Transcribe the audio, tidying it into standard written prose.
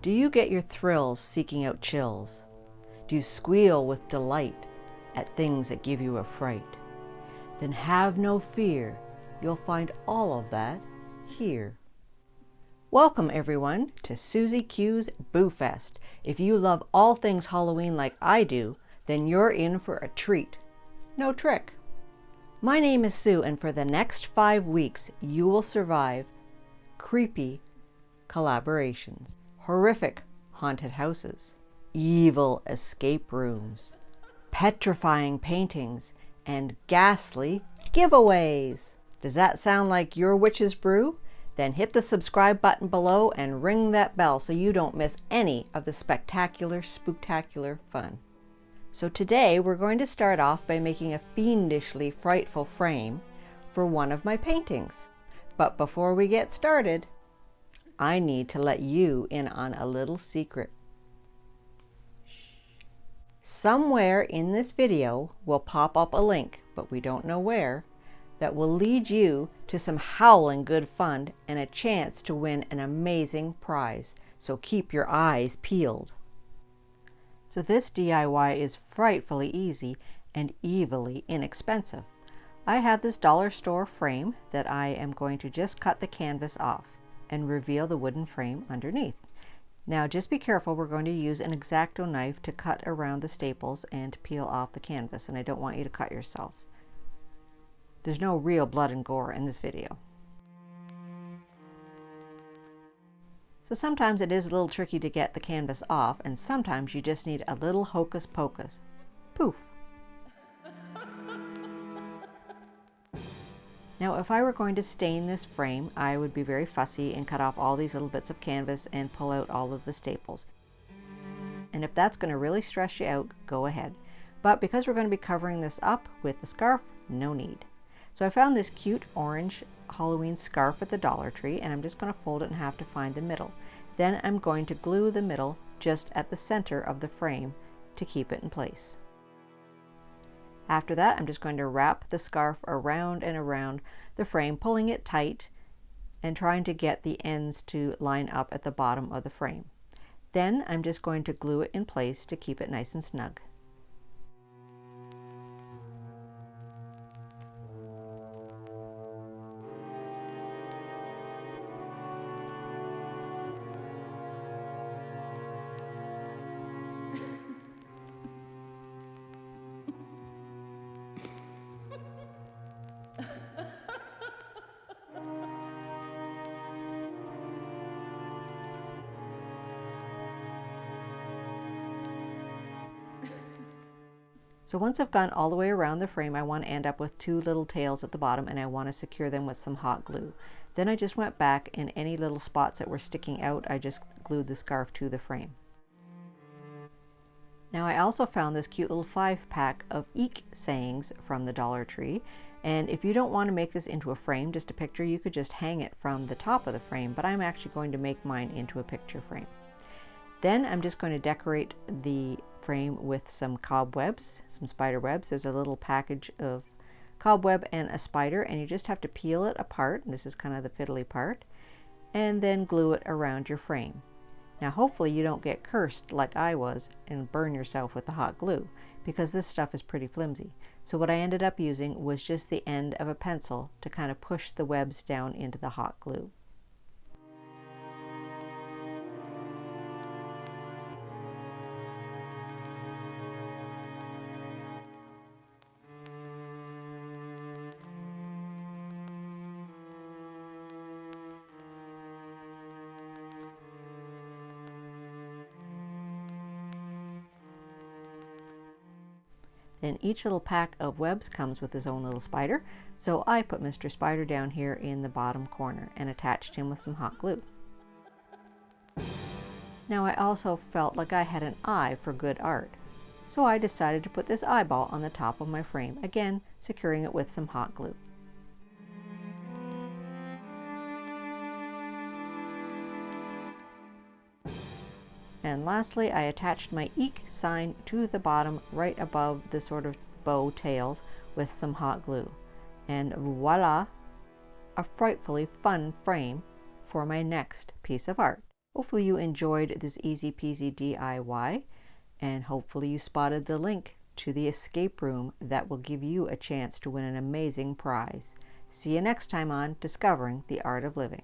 Do you get your thrills seeking out chills? Do you squeal with delight at things that give you a fright? Then have no fear, you'll find all of that here. Welcome everyone to Susie Q's Boo Fest. If you love all things Halloween like I do, then you're in for a treat. No trick. My name is Sue, and for the next 5 weeks you will survive creepy collaborations, horrific haunted houses, evil escape rooms, petrifying paintings, and ghastly giveaways. Does that sound like your witch's brew? Then hit the subscribe button below and ring that bell so you don't miss any of the spectacular, spooktacular fun. So today we're going to start off by making a fiendishly frightful frame for one of my paintings. But before we get started, I need to let you in on a little secret. Somewhere in this video will pop up a link, but we don't know where, that will lead you to some howling good fun and a chance to win an amazing prize. So keep your eyes peeled. So this DIY is frightfully easy and evilly inexpensive. I have this dollar store frame that I am going to just cut the canvas off and reveal the wooden frame underneath. Now just be careful, we're going to use an X-Acto knife to cut around the staples and peel off the canvas, and I don't want you to cut yourself. There's no real blood and gore in this video. So sometimes it is a little tricky to get the canvas off, and sometimes you just need a little hocus pocus. Poof! Now if I were going to stain this frame, I would be very fussy and cut off all these little bits of canvas and pull out all of the staples. And if that's going to really stress you out, go ahead. But because we're going to be covering this up with the scarf, no need. So I found this cute orange Halloween scarf at the Dollar Tree, and I'm just going to fold it in half to find the middle. Then I'm going to glue the middle just at the center of the frame to keep it in place. After that, I'm just going to wrap the scarf around and around the frame, pulling it tight and trying to get the ends to line up at the bottom of the frame. Then I'm just going to glue it in place to keep it nice and snug. So once I've gone all the way around the frame, I want to end up with 2 little tails at the bottom, and I want to secure them with some hot glue. Then I just went back, and any little spots that were sticking out, I just glued the scarf to the frame. Now I also found this cute little 5-pack of Eek sayings from the Dollar Tree, and if you don't want to make this into a frame, just a picture, you could just hang it from the top of the frame, but I'm actually going to make mine into a picture frame. Then I'm just going to decorate the frame with some cobwebs, some spider webs. There's a little package of cobweb and a spider, and you just have to peel it apart. This is kind of the fiddly part, and then glue it around your frame. Now hopefully you don't get cursed like I was and burn yourself with the hot glue, because this stuff is pretty flimsy. So what I ended up using was just the end of a pencil to kind of push the webs down into the hot glue. Then each little pack of webs comes with his own little spider, so I put Mr. Spider down here in the bottom corner and attached him with some hot glue. Now I also felt like I had an eye for good art, so I decided to put this eyeball on the top of my frame, again securing it with some hot glue. And lastly, I attached my Eek sign to the bottom right above the sort of bow tails with some hot glue. And voila, a frightfully fun frame for my next piece of art. Hopefully you enjoyed this easy peasy DIY, and hopefully you spotted the link to the escape room that will give you a chance to win an amazing prize. See you next time on Discovering the Art of Living.